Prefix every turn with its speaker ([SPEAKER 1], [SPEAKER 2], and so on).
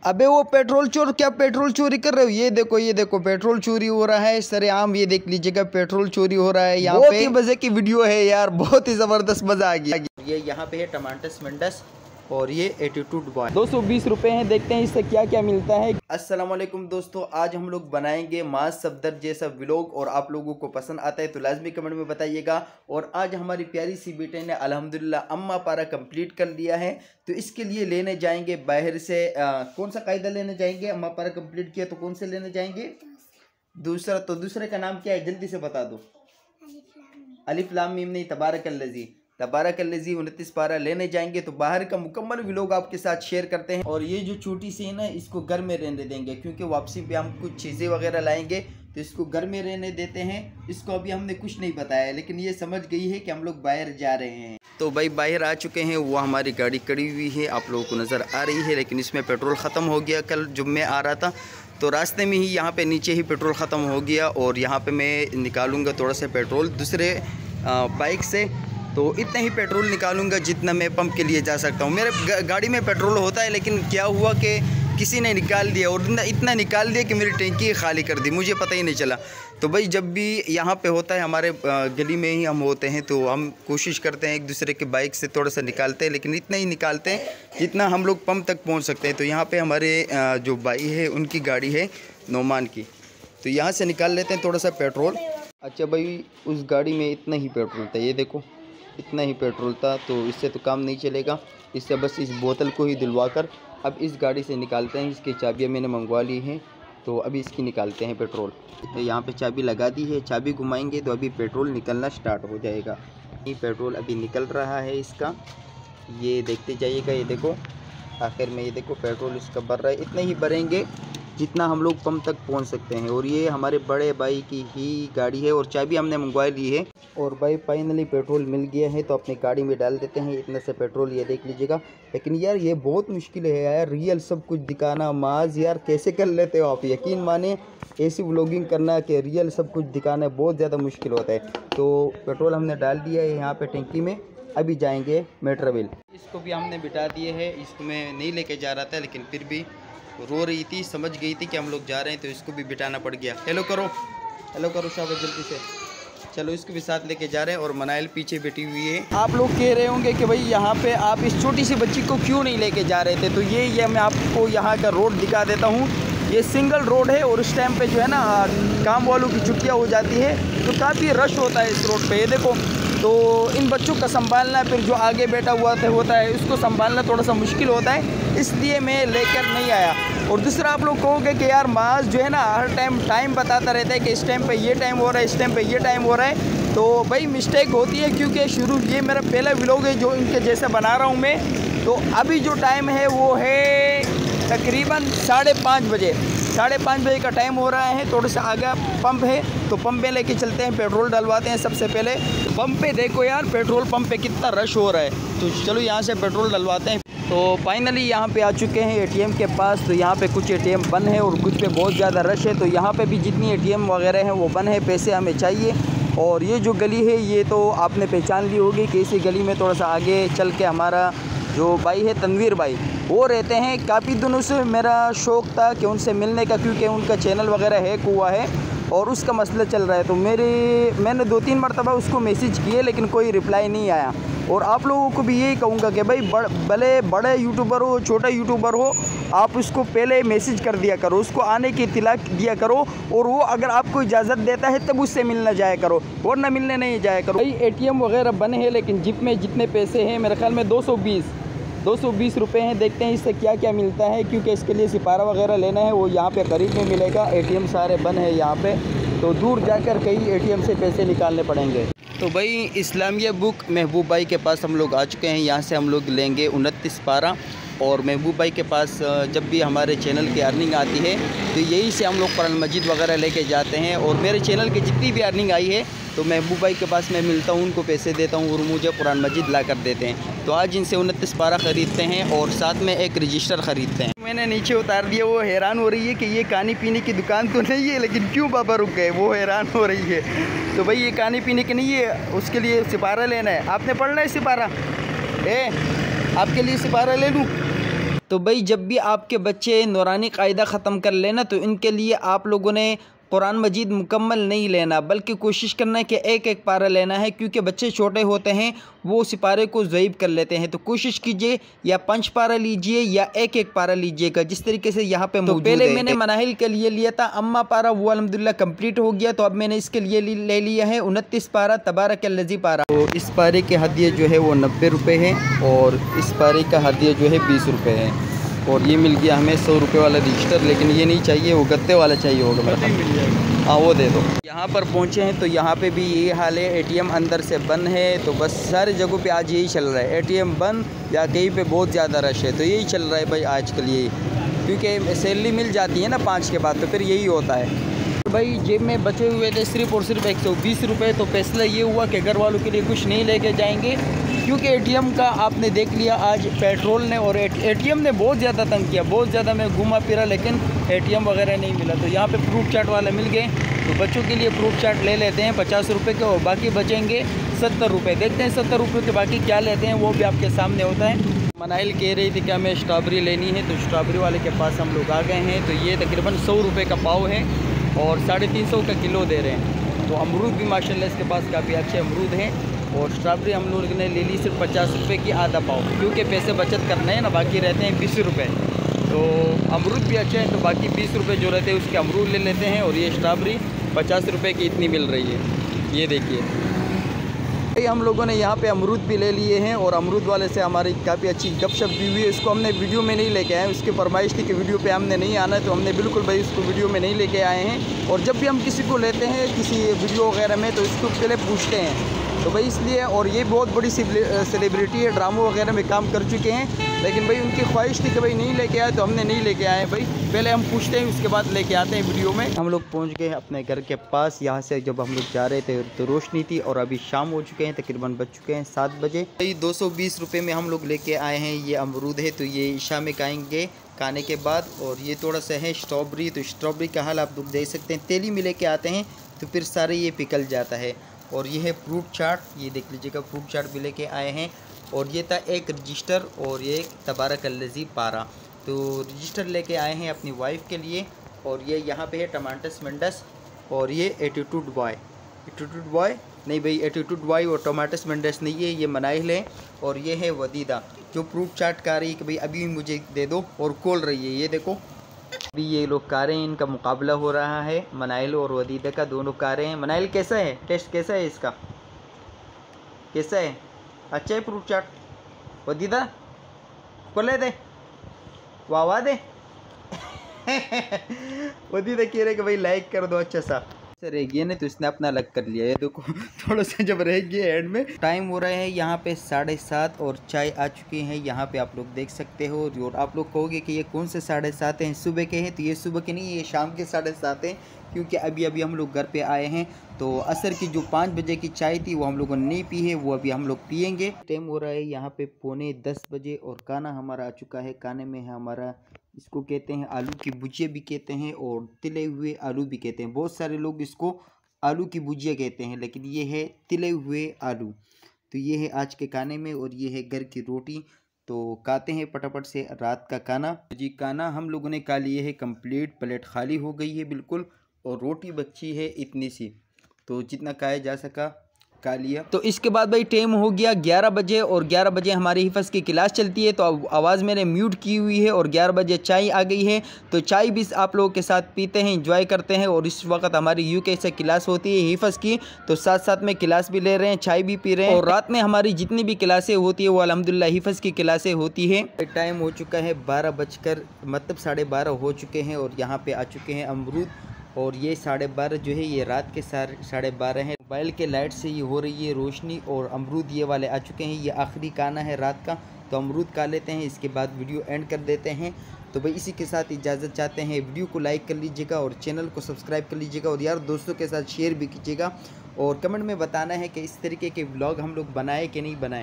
[SPEAKER 1] अबे वो पेट्रोल चोर, क्या पेट्रोल चोरी कर रहे हो? ये देखो पेट्रोल चोरी हो रहा है सरेआम। ये देख लीजिएगा पेट्रोल चोरी हो रहा है यहाँ पे। बहुत ही मजे की वीडियो है यार, बहुत ही जबरदस्त मजा आ गया। ये यहाँ पे है टमाटस मंडस और ये एटीट्यूड बॉय 220 रुपए हैं। देखते हैं इससे क्या क्या मिलता है। अस्सलाम वालेकुम दोस्तों, आज हम लोग बनाएंगे माज सफदर जैसा व्लॉग और आप लोगों को पसंद आता है तो लाजमी कमेंट में बताइएगा। और आज हमारी प्यारी सी बेटे ने अल्हम्दुलिल्लाह अम्मा पारा कंप्लीट कर लिया है, तो इसके लिए लेने जाएंगे बाहर से कौन सा कायदा लेने जाएंगे। अम्मा पारा कंप्लीट किया तो कौन से लेने जाएंगे? दूसरा। तो दूसरे का नाम क्या है, जल्दी से बता दो। अलिफ लाम मीम नहीं, तबारकल्लज़ी। 29 पारा लेने जाएंगे, तो बाहर का मुकम्मल व्लॉग आपके साथ शेयर करते हैं। और ये जो छोटी सी है ना, इसको घर में रहने देंगे क्योंकि वापसी पे हम कुछ चीज़ें वगैरह लाएंगे, तो इसको घर में रहने देते हैं। इसको अभी हमने कुछ नहीं बताया, लेकिन ये समझ गई है कि हम लोग बाहर जा रहे हैं। तो भाई बाहर आ चुके हैं, वो हमारी गाड़ी खड़ी हुई है, आप लोगों को नज़र आ रही है, लेकिन इसमें पेट्रोल ख़त्म हो गया। कल जब मैं आ रहा था तो रास्ते में ही यहाँ पे नीचे ही पेट्रोल ख़त्म हो गया, और यहाँ पे मैं निकालूंगा थोड़ा सा पेट्रोल दूसरे बाइक से। तो इतना ही पेट्रोल निकालूंगा जितना मैं पंप के लिए जा सकता हूँ। मेरे गाड़ी में पेट्रोल होता है, लेकिन क्या हुआ कि किसी ने निकाल दिया, और इतना निकाल दिया कि मेरी टैंकी खाली कर दी, मुझे पता ही नहीं चला। तो भाई जब भी यहाँ पे होता है, हमारे गली में ही हम होते हैं, तो हम कोशिश करते हैं एक दूसरे के बाइक से थोड़ा सा निकालते हैं, लेकिन इतना ही निकालते हैं जितना हम लोग पंप तक पहुँच सकते हैं। तो यहाँ पर हमारे जो भाई है उनकी गाड़ी है नोमान की, तो यहाँ से निकाल लेते हैं थोड़ा सा पेट्रोल। अच्छा भाई, उस गाड़ी में इतना ही पेट्रोल था, ये देखो इतना ही पेट्रोल था, तो इससे तो काम नहीं चलेगा। इससे बस इस बोतल को ही दिलवा कर अब इस गाड़ी से निकालते हैं। इसकी चाबियाँ मैंने मंगवा ली हैं, तो अभी इसकी निकालते हैं पेट्रोल। तो यहाँ पे चाबी लगा दी है, चाबी घुमाएंगे तो अभी पेट्रोल निकलना स्टार्ट हो जाएगा। ये पेट्रोल अभी निकल रहा है इसका, ये देखते जाइएगा। ये देखो आखिर में, ये देखो पेट्रोल इसका भर रहा है। इतना ही भरेंगे जितना हम लोग पंप तक पहुंच सकते हैं। और ये हमारे बड़े भाई की ही गाड़ी है, और चाबी हमने मंगवा ली है। और भाई फाइनली पेट्रोल मिल गया है, तो अपनी गाड़ी में डाल देते हैं इतने से पेट्रोल। ये देख लीजिएगा। लेकिन यार ये बहुत मुश्किल है यार, रियल सब कुछ दिखाना। माज यार कैसे कर लेते हो आप? यकीन माने ऐसी व्लॉगिंग करना कि रियल सब कुछ दिखाना बहुत ज़्यादा मुश्किल होता है। तो पेट्रोल हमने डाल दिया है यहाँ पर टंकी में, अभी जाएंगे मेट्रोविल। इसको भी हमने बिठा दिए है, इसको मैं नहीं लेके जा रहा था, लेकिन फिर भी रो रही थी, समझ गई थी कि हम लोग जा रहे हैं, तो इसको भी बिठाना पड़ गया। हेलो करो, हेलो करो शाबाश जल्दी से। चलो इसको भी साथ लेके जा रहे हैं, और मनाइल पीछे बैठी हुई है। आप लोग कह रहे होंगे कि भाई यहाँ पे आप इस छोटी सी बच्ची को क्यों नहीं लेके जा रहे थे, तो ये मैं आपको यहाँ का रोड दिखा देता हूँ। ये सिंगल रोड है, और इस टाइम पे जो है ना काम वालों की छुट्टियाँ हो जाती है, तो काफ़ी रश होता है इस रोड पे। ये देखो, तो इन बच्चों का संभालना, फिर जो आगे बैठा हुआ होता है उसको संभालना थोड़ा सा मुश्किल होता है, इसलिए मैं लेकर नहीं आया। और दूसरा, आप लोग कहोगे कि यार माज जो है ना हर टाइम बताता रहता है कि इस टाइम पे ये टाइम हो रहा है, इस टाइम पे ये टाइम हो रहा है। तो भाई मिस्टेक होती है, क्योंकि ये मेरा पहला व्लॉग है जो इनके जैसे बना रहा हूँ मैं। तो अभी जो टाइम है वो है तकरीबन 5:30 बजे। 5:30 बजे का टाइम हो रहा है। थोड़ा सा आगे पंप है, तो पंप पे लेके चलते हैं, पेट्रोल डलवाते हैं सबसे पहले। पंप पे देखो यार, पेट्रोल पंप पे कितना रश हो रहा है, तो चलो यहाँ से पेट्रोल डलवाते हैं। तो फाइनली यहाँ पे आ चुके हैं एटीएम के पास। तो यहाँ पे कुछ एटीएम बंद है और कुछ पे बहुत ज़्यादा रश है, तो यहाँ पे भी जितनी एटीएम वगैरह हैं वो बंद है, पैसे हमें चाहिए। और ये जो गली है ये तो आपने पहचान ली होगी कि इसी गली में थोड़ा सा आगे चल के हमारा जो भाई है तनवीर भाई, वो रहते हैं। काफ़ी दिनों से मेरा शौक़ था कि उनसे मिलने का, क्योंकि उनका चैनल वगैरह हैक हुआ है और उसका मसला चल रहा है। तो मैंने 2-3 मरतबा उसको मैसेज किए, लेकिन कोई रिप्लाई नहीं आया। और आप लोगों को भी यही कहूँगा कि भाई भले बड़े यूट्यूबर हो छोटा यूट्यूबर हो, आप उसको पहले मैसेज कर दिया करो, उसको आने की इत्तला दिया करो, और वो अगर आपको इजाज़त देता है तब उससे मिलना जाया करो, वरना मिलने नहीं जाया करो। भाई एटीएम वगैरह बने हैं, लेकिन जिप में जितने पैसे हैं मेरे ख्याल में 220 रुपये हैं। देखते हैं इससे क्या क्या मिलता है, क्योंकि इसके लिए सिपारा वगैरह लेना है, वो यहाँ पे करीब में मिलेगा। एटीएम सारे बंद है यहाँ पे, तो दूर जाकर कहीं एटीएम से पैसे निकालने पड़ेंगे। तो भाई इस्लामिया बुक महबूब भाई के पास हम लोग आ चुके हैं। यहाँ से हम लोग लेंगे 29 पारा, और महबूब भाई के पास जब भी हमारे चैनल की अर्निंग आती है तो यहीं से हम लोग कुरान मजीद वगैरह लेके जाते हैं। और मेरे चैनल की जितनी भी अर्निंग आई है तो महबूब भाई के पास मैं मिलता हूँ, उनको पैसे देता हूँ, और मुझे कुरान मजीद ला कर देते हैं। तो आज इनसे 29 पारा ख़रीदते हैं, और साथ में एक रजिस्टर ख़रीदते हैं। मैंने नीचे उतार दिया, वो हैरान हो रही है कि ये खाने पीने की दुकान तो नहीं है, लेकिन क्यों पापा रुक गए, वो हैरान हो रही है। तो भाई ये खाने पीने की नहीं है, उसके लिए सिपारा लेना है। आपने पढ़ना है सिपारा? आपके लिए सिपारा ले लूँ? तो भाई जब भी आपके बच्चे नूरानी कायदा ख़त्म कर लेना तो इनके लिए आप लोगों ने कुरान मजीद मुकम्मल नहीं लेना, बल्कि कोशिश करना है कि एक एक पारा लेना है, क्योंकि बच्चे छोटे होते हैं वो सिपारे को ज़ईब कर लेते हैं। तो कोशिश कीजिए या 5 पारा लीजिए या एक एक पारा लीजिएगा, जिस तरीके से यहाँ पे मौजूद है। पहले मैंने मनाहिल के लिए लिया था अम्मा पारा, वो अल्हम्दुलिल्लाह कंप्लीट हो गया। तो अब मैंने इसके लिए ले लिया है 29 पारा तबारकल्लज़ी पारा। तो इस पारे के हदिये जो है वो 90 रुपये है और इस पारे का हदिया जो है 20 रुपये है। और ये मिल गया हमें 100 रुपये वाला रजिस्टर, लेकिन ये नहीं चाहिए, वो गत्ते वाला चाहिए होगा मेरे पास। मिल जाएगा, हाँ वो दे दो। यहाँ पर पहुँचे हैं तो यहाँ पे भी ये हाल है, एटीएम अंदर से बंद है। तो बस सारी जगहों पे आज यही चल रहा है, एटीएम बंद या कहीं पे बहुत ज़्यादा रश है। तो यही चल रहा है भाई आजकल यही, क्योंकि सैलरी मिल जाती है ना 5 के बाद, तो फिर यही होता है। तो भाई जेब में बचे हुए थे सिर्फ और सिर्फ 120 रुपये। तो फैसला ये हुआ कि घर वालों के लिए कुछ नहीं लेके जाएंगे, क्योंकि एटीएम का आपने देख लिया आज पेट्रोल ने और एटीएम ने बहुत ज़्यादा तंग किया, बहुत ज़्यादा। मैं घूमा फिरा लेकिन एटीएम वगैरह नहीं मिला। तो यहाँ पे फ्रूट चाट वाले मिल गए, तो बच्चों के लिए फ्रूट चाट ले लेते हैं 50 रुपये के, और बाकी बचेंगे 70 रुपये। देखते हैं 70 रुपये के बाकी क्या लेते हैं, वो भी आपके सामने होता है। मनाइल कह रही थी कि हमें स्ट्रॉबेरी लेनी है, तो स्ट्रॉबेरी वाले के पास हम लोग आ गए हैं। तो ये तकरीबन 100 रुपये का पाव है और 350 का किलो दे रहे हैं। तो अमरूद भी माशाल्लाह इसके पास काफ़ी अच्छे अमरूद हैं। और स्ट्रॉबेरी हम लोगों ने ले ली सिर्फ 50 रुपये की आधा पाव, क्योंकि पैसे बचत करने हैं ना, बाकी रहते हैं 20 रुपये। तो अमरूद भी अच्छे हैं, तो बाकी 20 रुपये जो रहते हैं उसके अमरूद ले लेते हैं। और ये स्ट्रॉबेरी 50 रुपये की इतनी मिल रही है, ये देखिए। हम लोगों ने यहाँ पे अमरूद भी ले लिए हैं और अमरूद वाले से हमारी काफ़ी अच्छी गपशप भी हुई है। इसको हमने वीडियो में नहीं लेके आए, उसकी फरमाइश थी कि वीडियो पे हमने नहीं आना है, तो हमने बिल्कुल भाई उसको वीडियो में नहीं लेके आए हैं। और जब भी हम किसी को लेते हैं किसी वीडियो वगैरह में, तो इसको पहले पूछते हैं, तो भाई इसलिए। और ये बहुत बड़ी सेलिब्रिटी है, ड्रामों वगैरह में काम कर चुके हैं, लेकिन भाई उनकी ख्वाहिश थी कि भाई नहीं लेके आए, तो हमने नहीं लेके आए। भाई पहले हम पूछते हैं, उसके बाद लेके आते हैं वीडियो में। हम लोग पहुंच गए अपने घर के पास। यहाँ से जब हम लोग जा रहे थे तो रोशनी थी, और अभी शाम हो चुके हैं, तकरीबन बज चुके हैं 7 बजे। भाई 220 रुपये में हम लोग लेके आए हैं ये अमरूद है, तो ये ईशा में खाएँगे खाने के बाद। और ये थोड़ा सा है स्ट्रॉबेरी, तो स्ट्रॉबेरी का हाल आप लोग देख सकते हैं, तेली में लेके आते हैं तो फिर सारे ये पिघल जाता है। और ये है फ्रूट चाट, ये देख लीजिएगा, फ्रूट चाट भी लेके आए हैं। और ये था एक रजिस्टर और ये एक तबारकल्लज़ी पारा। तो रजिस्टर लेके आए हैं अपनी वाइफ के लिए। और ये यहाँ पे है टमाटस मंडस, और ये एटीट्यूड बॉय नहीं भाई, एटीट्यूड बॉय और टमाटस मंडस नहीं है, ये मनाइल है। और ये है वदीदा जो फ्रूट चाट खा रही है कि भाई अभी मुझे दे दो, और खोल रही है। ये देखो अभी ये लोग खा रहे हैं, इनका मुकाबला हो रहा है, मनाइल और वदीदा का, दोनों खा रहे हैं। मनाइल कैसा है, टेस्ट कैसा है इसका, कैसा है, अच्छा है फ्रूट चाट? वदीदा खोले दे, वाह दे। वदीदा कह रहे कि भाई लाइक कर दो अच्छा सा। रह गया नहीं तो इसने अपना अलग कर लिया। ये देखो थोड़ा सा जब रह गया एंड में। टाइम हो रहा है यहाँ पे 7:30 और चाय आ चुकी है यहाँ पे, आप लोग देख सकते हो। और आप लोग कहोगे कि ये कौन से 7:30 हैं, सुबह के हैं? तो ये सुबह के नहीं, ये शाम के 7:30 हैं, क्योंकि अभी अभी हम लोग घर पे आए हैं। तो असर की जो 5 बजे की चाय थी वो हम लोगों ने नहीं पी है, वो अभी हम लोग पियेंगे। टाइम हो रहा है यहाँ पे 9:45 बजे और खाना हमारा आ चुका है। खाने में है हमारा, इसको कहते हैं आलू की भुजिया भी कहते हैं और तिले हुए आलू भी कहते हैं। बहुत सारे लोग इसको आलू की भुजिया कहते हैं, लेकिन ये है तिले हुए आलू। तो ये है आज के खाने में, और ये है घर की रोटी। तो खाते हैं फटाफट से रात का खाना जी। खाना हम लोगों ने खा लिए है कंप्लीट, प्लेट खाली हो गई है बिल्कुल, और रोटी बची है इतनी सी, तो जितना खाया जा सका खा लिया। तो इसके बाद भाई टाइम हो गया 11 बजे, और 11 बजे हमारी हिफज की क्लास चलती है, तो आवाज़ मैंने म्यूट की हुई है। और 11 बजे चाय आ गई है, तो चाय भी आप लोगों के साथ पीते हैं, एंजॉय करते हैं। और इस वक्त हमारी यूके से क्लास होती है हिफज की, तो साथ साथ में क्लास भी ले रहे हैं, चाय भी पी रहे हैं। और रात में हमारी जितनी भी क्लासें होती है वो अल्हम्दुलिल्लाह हिफज की क्लासें होती है। टाइम हो चुका है 12 बजकर मतलब 12:30 हो चुके हैं, और यहाँ पे आ चुके हैं अमरूद। और ये 12:30 जो है ये रात के 12:30 हैं। मोबाइल के लाइट से ये हो रही है रोशनी, और अमरूद ये वाले आ चुके हैं। ये आखिरी खाना है रात का, तो अमरूद खा लेते हैं, इसके बाद वीडियो एंड कर देते हैं। तो भाई इसी के साथ इजाज़त चाहते हैं। वीडियो को लाइक कर लीजिएगा और चैनल को सब्सक्राइब कर लीजिएगा, और यार दोस्तों के साथ शेयर भी कीजिएगा। और कमेंट में बताना है कि इस तरीके के व्लॉग हम लोग बनाए कि नहीं बनाए।